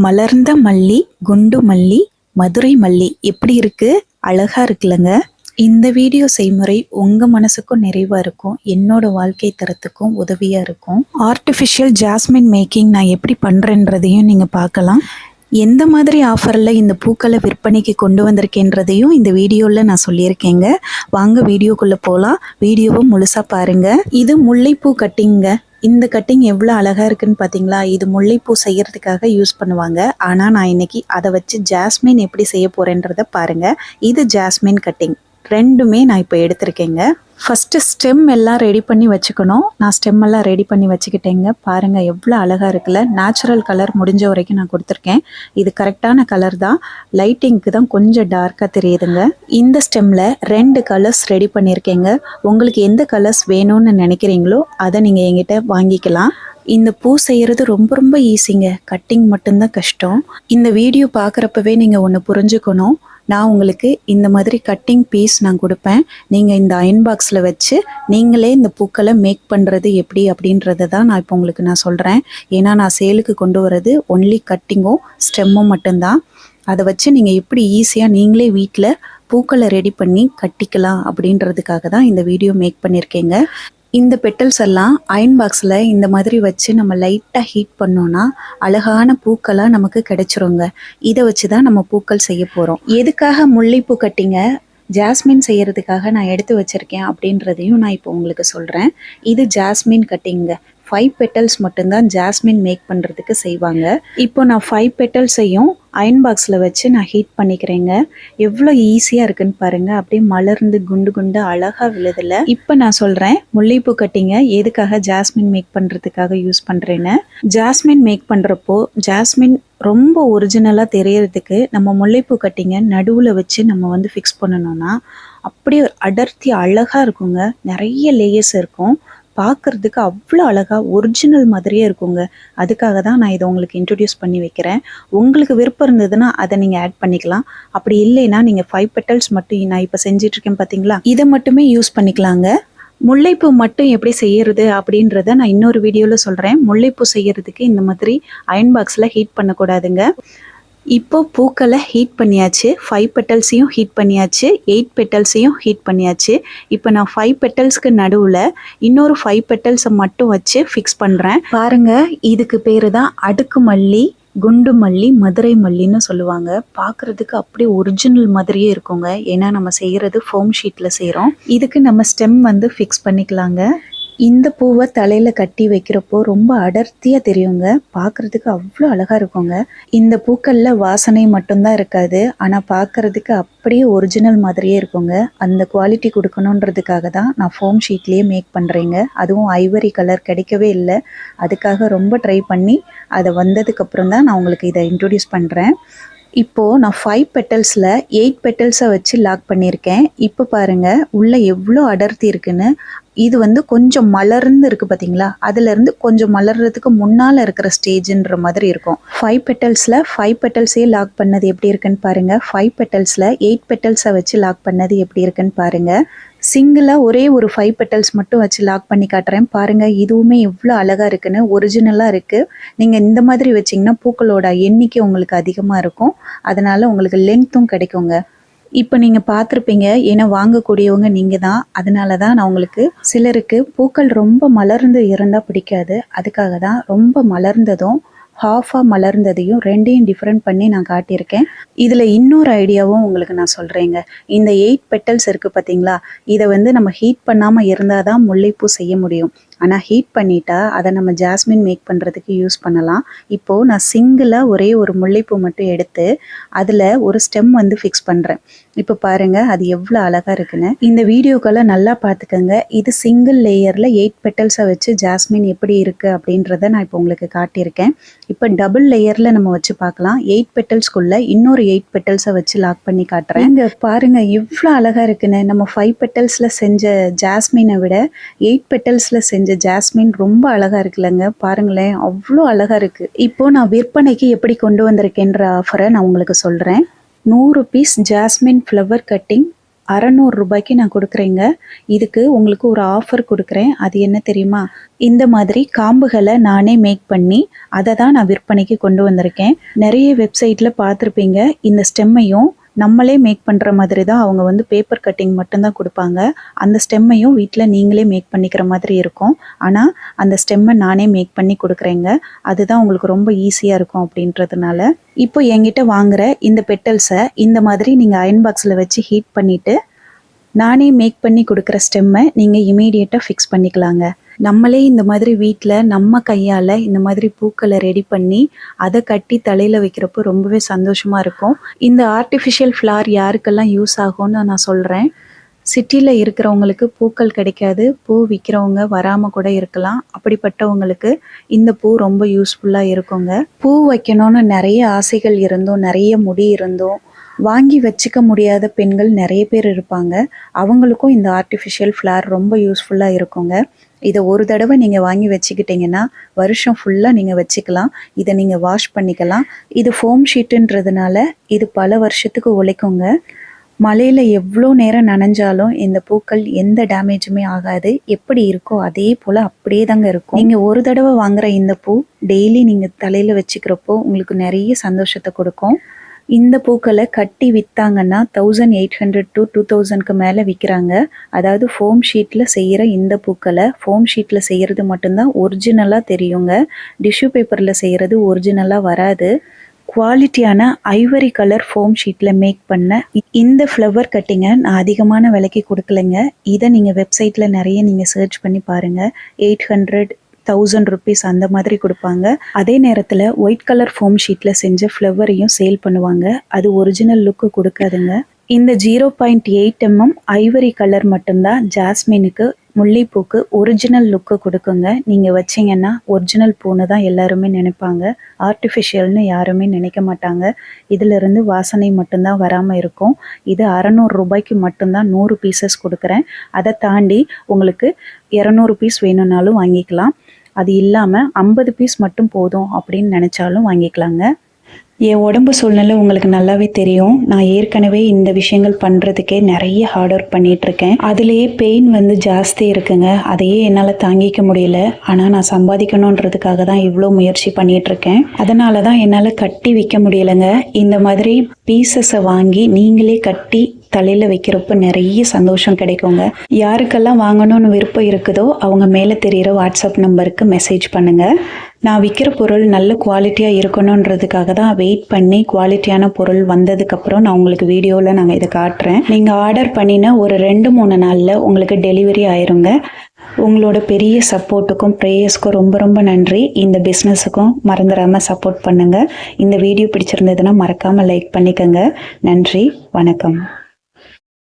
மலர்ந்த மல்லி, குண்டு மல்லி, மதுரை மல்லி எப்படி இருக்கு? அழகா இருக்குல்லங்க. இந்த வீடியோ செய்முறை உங்க மனசுக்கும் நிறைவா இருக்கும், என்னோட வாழ்க்கை தரத்துக்கும் உதவியா இருக்கும். ஆர்டிஃபிஷியல் ஜாஸ்மின் மேக்கிங் நான் எப்படி பண்றேன்றதையும் நீங்க பார்க்கலாம். எந்த மாதிரி ஆஃபரில் இந்த பூக்களை விற்பனைக்கு கொண்டு வந்திருக்கேன்றதையும் இந்த வீடியோவில் நான் சொல்லியிருக்கேங்க. வாங்க வீடியோக்குள்ளே போகலாம். வீடியோவை முழுசாக பாருங்கள். இது முல்லைப்பூ கட்டிங்க. இந்த கட்டிங் எவ்வளோ அழகாக இருக்குன்னு பார்த்தீங்களா? இது முல்லைப்பூ செய்கிறதுக்காக யூஸ் பண்ணுவாங்க. ஆனால் நான் இன்னைக்கு அதை வச்சு ஜாஸ்மின் எப்படி செய்ய போகிறேன்றதை பாருங்கள். இது ஜாஸ்மின் கட்டிங் ரெண்டுமே நான் இப்போ எடுத்திருக்கேங்க. ஃபஸ்ட்டு ஸ்டெம் எல்லாம் ரெடி பண்ணி வச்சுக்கணும். நான் ஸ்டெம் எல்லாம் ரெடி பண்ணி வச்சுக்கிட்டேங்க. பாருங்கள் எவ்வளோ அழகாக இருக்குல்ல. நேச்சுரல் கலர் முடிஞ்ச வரைக்கும் நான் கொடுத்துருக்கேன். இது கரெக்டான கலர் தான். லைட்டிங்க்கு தான் கொஞ்சம் டார்க்காக தெரியுதுங்க. இந்த ஸ்டெம்மில் 2 கலர்ஸ் ரெடி பண்ணியிருக்கேங்க. உங்களுக்கு எந்த கலர்ஸ் வேணும்னு நினைக்கிறீங்களோ அதை நீங்கள் என்கிட்ட வாங்கிக்கலாம். இந்த பூ செய்கிறது ரொம்ப ரொம்ப ஈஸிங்க. கட்டிங் மட்டும்தான் கஷ்டம். இந்த வீடியோ பார்க்குறப்பவே நீங்கள் ஒன்று புரிஞ்சுக்கணும். நான் உங்களுக்கு இந்த மாதிரி கட்டிங் பீஸ் நான் கொடுப்பேன். நீங்கள் இந்த அயன் பாக்ஸில் வச்சு நீங்களே இந்த பூக்களை மேக் பண்ணுறது எப்படி அப்படின்றத தான் நான் இப்போ உங்களுக்கு நான் சொல்கிறேன். ஏன்னா நான் சேலுக்கு கொண்டு வர்றது ஒன்லி கட்டிங்கும் ஸ்டெம்மும் மட்டும்தான். அதை வச்சு நீங்கள் எப்படி ஈஸியாக நீங்களே வீட்டில் பூக்களை ரெடி பண்ணி கட்டிக்கலாம் அப்படின்றதுக்காக தான் இந்த வீடியோ மேக் பண்ணியிருக்கேங்க. இந்த பெட்டல்ஸ் எல்லாம் அயன் பாக்ஸில் இந்த மாதிரி வச்சு நம்ம லைட்டாக ஹீட் பண்ணோன்னா அழகான பூக்களாக நமக்கு கிடைச்சிருங்க. இதை வச்சு தான் நம்ம பூக்கள் செய்ய போகிறோம். எதுக்காக முல்லைப்பூ கட்டிங்க ஜாஸ்மின் செய்கிறதுக்காக நான் எடுத்து வச்சுருக்கேன் அப்படின்றதையும் நான் இப்போ உங்களுக்கு சொல்கிறேன். இது ஜாஸ்மின் கட்டிங்க. 5 பெட்டல்ஸ் மட்டும்தான் ஜாஸ்மின் மேக் பண்ணுறதுக்கு செய்வாங்க. இப்போ நான் 5 பெட்டல்ஸையும் அயன் பாக்ஸில் வச்சு நான் ஹீட் பண்ணிக்கிறேங்க. எவ்வளோ ஈஸியாக இருக்குன்னு பாருங்கள். அப்படியே மலர்ந்து குண்டு குண்டு அழகாக விழுதில்ல. இப்போ நான் சொல்கிறேன் முல்லைப்பூ கட்டிங்க எதுக்காக ஜாஸ்மின் மேக் பண்ணுறதுக்காக யூஸ் பண்ணுறேன்னு. ஜாஸ்மின் மேக் பண்ணுறப்போ ஜாஸ்மின் ரொம்ப ஒரிஜினலாக தெரியறதுக்கு நம்ம முல்லைப்பூ கட்டிங்க நடுவில் வச்சு நம்ம வந்து ஃபிக்ஸ் பண்ணணும்னா அப்படியே அடர்த்தி அழகாக இருக்குங்க. நிறைய லேயர்ஸ் இருக்கும். பார்க்குறதுக்கு அவ்வளோ அழகாக ஒரிஜினல் மாதிரியே இருக்குங்க. அதுக்காக தான் நான் இதை உங்களுக்கு இன்ட்ரடியூஸ் பண்ணி வைக்கிறேன். உங்களுக்கு விருப்பம் இருந்ததுன்னா அதை நீங்கள் ஆட் பண்ணிக்கலாம். அப்படி இல்லைன்னா நீங்கள் 5 பெட்டல்ஸ் மட்டும் நான் இப்போ செஞ்சிட்ருக்கேன் பார்த்தீங்களா, இதை மட்டுமே யூஸ் பண்ணிக்கலாங்க. முல்லைப்பூ மட்டும் எப்படி செய்யறது அப்படின்றத நான் இன்னொரு வீடியோவில் சொல்கிறேன். முல்லைப்பூ செய்யறதுக்கு இந்த மாதிரி அயன் பாக்ஸில் ஹீட் பண்ணக்கூடாதுங்க. இப்போ பூக்களை ஹீட் பண்ணியாச்சு. 5 பெட்டல்ஸையும் ஹீட் பண்ணியாச்சு. 8 பெட்டல்ஸையும் ஹீட் பண்ணியாச்சு. இப்போ நான் 5 பெட்டல்ஸ்க்கு நடுவில் இன்னொரு 5 பெட்டல்ஸை மட்டும் வச்சு ஃபிக்ஸ் பண்ணுறேன். பாருங்கள், இதுக்கு பேர் தான் அடுக்கு மல்லி, குண்டு மல்லி, மதுரை மல்லின்னு சொல்லுவாங்க. பார்க்குறதுக்கு அப்படியே ஒரிஜினல் மாதிரியே இருக்குங்க. ஏன்னா நம்ம செய்கிறது ஃபோம் ஷீட்டில் செய்கிறோம். இதுக்கு நம்ம ஸ்டெம் வந்து ஃபிக்ஸ் பண்ணிக்கலாங்க. இந்த பூவை தலையில் கட்டி வைக்கிறப்போ ரொம்ப அடர்த்தியாக தெரியுங்க. பார்க்குறதுக்கு அவ்வளோ அழகாக இருக்குங்க. இந்த பூக்களில் வாசனை மட்டும்தான் இருக்காது, ஆனால் பார்க்குறதுக்கு அப்படியே ஒரிஜினல் மாதிரியே இருக்குங்க. அந்த குவாலிட்டி கொடுக்கணுன்றதுக்காக தான் நான் ஃபோம் ஷீட்லேயே மேக் பண்ணுறேங்க. அதுவும் ஐவரி கலர் கிடைக்கவே இல்லை. அதுக்காக ரொம்ப ட்ரை பண்ணி அதை வந்ததுக்கப்புறம் தான் நான் உங்களுக்கு இதை இன்ட்ரடியூஸ் பண்ணுறேன். இப்போது நான் 5 பெட்டல்ஸில் 8 பெட்டல்ஸை வச்சு லாக் பண்ணியிருக்கேன். இப்போ பாருங்கள் உள்ளே எவ்வளோ அடர்த்தி இருக்குன்னு. இது வந்து கொஞ்சம் மலர்ந்து இருக்குது பார்த்தீங்களா, அதுலேருந்து கொஞ்சம் மலர்றதுக்கு முன்னால் இருக்கிற ஸ்டேஜுன்ற மாதிரி இருக்கும். 5 பெட்டல்ஸில் 5 பெட்டல்ஸே லாக் பண்ணது எப்படி இருக்குன்னு பாருங்கள். 5 பெட்டல்ஸில் 8 பெட்டல்ஸை வச்சு லாக் பண்ணது எப்படி இருக்குன்னு பாருங்கள். சிங்கிளாக ஒரே ஒரு 5 பெட்டல்ஸ் மட்டும் வச்சு லாக் பண்ணி காட்டுறேன் பாருங்கள். இதுவுமே எவ்வளோ அழகாக இருக்குன்னு, ஒரிஜினலாக இருக்குது. நீங்கள் இந்த மாதிரி வச்சிங்கன்னா பூக்களோட எண்ணிக்கை உங்களுக்கு அதிகமாக இருக்கும். அதனால் உங்களுக்கு லென்த்தும் கிடைக்குங்க. இப்போ நீங்கள் பார்த்துருப்பீங்க, ஏன்னா வாங்கக்கூடியவங்க நீங்கள் தான். அதனால தான் நான் உங்களுக்கு, சிலருக்கு பூக்கள் ரொம்ப மலர்ந்து இருந்தால் பிடிக்காது. அதுக்காக தான் ரொம்ப மலர்ந்ததும் ஹாஃபாக மலர்ந்ததையும் ரெண்டையும் டிஃப்ரெண்ட் பண்ணி நான் காட்டியிருக்கேன். இதில் இன்னொரு ஐடியாவும் உங்களுக்கு நான் சொல்கிறேங்க. இந்த 8 பெட்டல்ஸ் இருக்குது பார்த்தீங்களா, இதை வந்து நம்ம ஹீட் பண்ணாமல் இருந்தால் தான் முல்லைப்பூ செய்ய முடியும். ஆனால் ஹீட் பண்ணிட்டா அதை நம்ம ஜாஸ்மின் மேக் பண்ணுறதுக்கு யூஸ் பண்ணலாம். இப்போது நான் சிங்கிளாக ஒரே ஒரு முல்லைப்பூ மட்டும் எடுத்து அதில் ஒரு ஸ்டெம் வந்து ஃபிக்ஸ் பண்ணுறேன். இப்போ பாருங்கள் அது எவ்வளோ அழகாக இருக்குன்னு. இந்த வீடியோக்கெல்லாம் நல்லா பார்த்துக்கோங்க. இது சிங்கிள் லேயரில் 8 பெட்டல்ஸை வச்சு ஜாஸ்மின் எப்படி இருக்குது அப்படின்றத நான் இப்போ உங்களுக்கு காட்டியிருக்கேன். இப்போ டபுள் லேயரில் நம்ம வச்சு பார்க்கலாம். 8 பெட்டல்ஸ்குள்ளே இன்னொரு 8 பெட்டல்ஸை வச்சு லாக் பண்ணி காட்டுறேன். இங்கே பாருங்கள் எவ்வளோ அழகாக இருக்குன்னு. நம்ம 5 பெட்டல்ஸில் செஞ்ச ஜாஸ்மினை விட 8 பெட்டல்ஸில் செஞ்ச ஜாஸ்மின் ரொம்ப அழகாக இருக்குல்லங்க. பாருங்களேன் அவ்வளோ அழகாக இருக்குது. இப்போது நான் விற்பனைக்கு எப்படி கொண்டு வந்திருக்கேன்ற ஆஃபரை நான் உங்களுக்கு சொல்கிறேன். 100 பீஸ் ஜாஸ்மின் ஃப்ளவர் கட்டிங் ரூபாய்க்கு நான் கொடுக்குறேங்க. இதுக்கு உங்களுக்கு ஒரு ஆஃபர் கொடுக்குறேன். அது என்ன தெரியுமா? இந்த மாதிரி காம்புகளை நானே மேக் பண்ணி அதை தான் நான் விற்பனைக்கு கொண்டு வந்திருக்கேன். நிறைய வெப்சைட்டில் பார்த்துருப்பீங்க, இந்த ஸ்டெம்மையும் நம்மளே மேக் பண்ணுற மாதிரி தான் அவங்க வந்து பேப்பர் கட்டிங் மட்டும்தான் கொடுப்பாங்க. அந்த ஸ்டெம்மையும் வீட்டில் நீங்களே மேக் பண்ணிக்கிற மாதிரி இருக்கும். ஆனால் அந்த ஸ்டெம்மை நானே மேக் பண்ணி கொடுக்குறேங்க. அதுதான் உங்களுக்கு ரொம்ப ஈஸியாக இருக்கும் அப்படின்றதுனால. இப்போ என்கிட்ட வாங்குகிற இந்த பெட்டல்ஸை இந்த மாதிரி நீங்கள் அயன் பாக்ஸில் வச்சு ஹீட் பண்ணிவிட்டு நானே மேக் பண்ணி கொடுக்குற ஸ்டெம்மை நீங்கள் இமீடியட்டாக ஃபிக்ஸ் பண்ணிக்கலாங்க. நம்மளே இந்த மாதிரி வீட்டில் நம்ம கையால் இந்த மாதிரி பூக்களை ரெடி பண்ணி அதை கட்டி தலையில் வைக்கிறப்போ ரொம்பவே சந்தோஷமாக இருக்கும். இந்த ஆர்டிஃபிஷியல் ஃப்ளவர் யாருக்கெல்லாம் யூஸ் ஆகும்னு நான் சொல்கிறேன். சிட்டியில் இருக்கிறவங்களுக்கு பூக்கள் கிடைக்காது, பூ விற்கிறவங்க வராமல் கூட இருக்கலாம். அப்படிப்பட்டவங்களுக்கு இந்த பூ ரொம்ப யூஸ்ஃபுல்லாக இருக்குங்க. பூ வைக்கணும்னு நிறைய ஆசைகள் இருந்தும் நிறைய முடி இருந்தும் வாங்கி வச்சுக்க முடியாத பெண்கள் நிறைய பேர் இருப்பாங்க. அவங்களுக்கும் இந்த ஆர்டிஃபிஷியல் ஃப்ளவர் ரொம்ப யூஸ்ஃபுல்லாக இருக்குங்க. இதை ஒரு தடவை நீங்கள் வாங்கி வச்சுக்கிட்டிங்கன்னா வருஷம் ஃபுல்லாக நீங்கள் வச்சுக்கலாம். இதை நீங்கள் வாஷ் பண்ணிக்கலாம். இது ஃபோம் ஷீட்டுன்றதுனால இது பல வருஷத்துக்கு உழைக்குங்க. மழையில் எவ்வளோ நேரம் நனைஞ்சாலும் இந்த பூக்கள் எந்த டேமேஜுமே ஆகாது. எப்படி இருக்கோ அதே போல் அப்படியே தாங்க இருக்கும். நீங்கள் ஒரு தடவை வாங்குகிற இந்த பூ டெய்லி நீங்கள் தலையில் வச்சுக்கிறப்போ உங்களுக்கு நிறைய சந்தோஷத்தை கொடுக்கும். இந்த பூக்களை கட்டி விற்றாங்கன்னா 1800 to 2000க்கு மேலே விற்கிறாங்க. அதாவது ஃபோம் ஷீட்டில் செய்கிற இந்த பூக்களை ஃபோம் ஷீட்டில் செய்கிறது மட்டும்தான் ஒரிஜினலாக தெரியுங்க. டிஷ்யூ பேப்பரில் செய்கிறது ஒரிஜினலாக வராது. குவாலிட்டியான ஐவரி கலர் ஃபோம் ஷீட்டில் மேக் பண்ண இந்த ஃப்ளவர் கட்டிங்கை நான் அதிகமான விலைக்கு கொடுக்கலைங்க. இதை நீங்கள் வெப்சைட்டில் நிறைய நீங்கள் சர்ச் பண்ணி பாருங்கள். 800, 1000 rupees அந்த மாதிரி கொடுப்பாங்க. அதே நேரத்தில் ஒயிட் கலர் ஃபோம் ஷீட்டில் செஞ்ச ஃப்ளவரையும் சேல் பண்ணுவாங்க. அது ஒரிஜினல் லுக்கு கொடுக்காதுங்க. இந்த 0.8 mm ஐவரி கலர் மட்டும்தான் ஜாஸ்மினுக்கு, முல்லைப்பூக்கு ஒரிஜினல் லுக்கு கொடுக்குங்க. நீங்கள் வச்சிங்கன்னா ஒரிஜினல் பூன்னு தான் எல்லாருமே நினைப்பாங்க. ஆர்டிஃபிஷியல்னு யாருமே நினைக்க மாட்டாங்க. இதிலிருந்து வாசனை மட்டும்தான் வராமல் இருக்கும். இது 600 ரூபாய்க்கு மட்டும்தான் 100 பீசஸ் கொடுக்குறேன். அதை தாண்டி உங்களுக்கு 200 பீஸ் வேணும்னாலும் வாங்கிக்கலாம். அது இல்லாமல் 50 பீஸ் மட்டும் போதும் அப்படின்னு நினச்சாலும் வாங்கிக்கலாங்க. என் உடம்பு சூழ்நிலை உங்களுக்கு நல்லாவே தெரியும். நான் ஏற்கனவே இந்த விஷயங்கள் பண்ணுறதுக்கே நிறைய ஹார்ட் ஒர்க் பண்ணிகிட்ருக்கேன். அதுலேயே பெயின் வந்து ஜாஸ்தி இருக்குங்க. அதையே என்னால் தாங்கிக்க முடியல. ஆனால் நான் சம்பாதிக்கணுன்றதுக்காக தான் இவ்வளோ முயற்சி பண்ணிகிட்ருக்கேன். அதனால தான் என்னால் கட்டி விற்க முடியலைங்க. இந்த மாதிரி பீசஸை வாங்கி நீங்களே கட்டி தலையில் வைக்கிறப்ப நிறைய சந்தோஷம் கிடைக்குங்க. யாருக்கெல்லாம் வாங்கணும்னு விருப்பம் இருக்குதோ அவங்க மேலே தெரிகிற வாட்ஸ்அப் நம்பருக்கு மெசேஜ் பண்ணுங்கள். நான் விற்கிற பொருள் நல்ல குவாலிட்டியாக இருக்கணுன்றதுக்காக தான் வெயிட் பண்ணி குவாலிட்டியான பொருள் வந்ததுக்கப்புறம் நான் உங்களுக்கு வீடியோவில் நாங்கள் இதை காட்டுறேன். நீங்கள் ஆர்டர் பண்ணின ஒரு 2-3 நாளில் உங்களுக்கு டெலிவரி ஆயிருங்க. உங்களோட பெரிய சப்போர்ட்டுக்கும் ப்ரேயர்ஸ்க்கும் ரொம்ப ரொம்ப நன்றி. இந்த பிஸ்னஸுக்கும் மறந்துடாமல் சப்போர்ட் பண்ணுங்கள். இந்த வீடியோ பிடிச்சிருந்ததுன்னா மறக்காமல் லைக் பண்ணிக்கோங்க. நன்றி, வணக்கம்.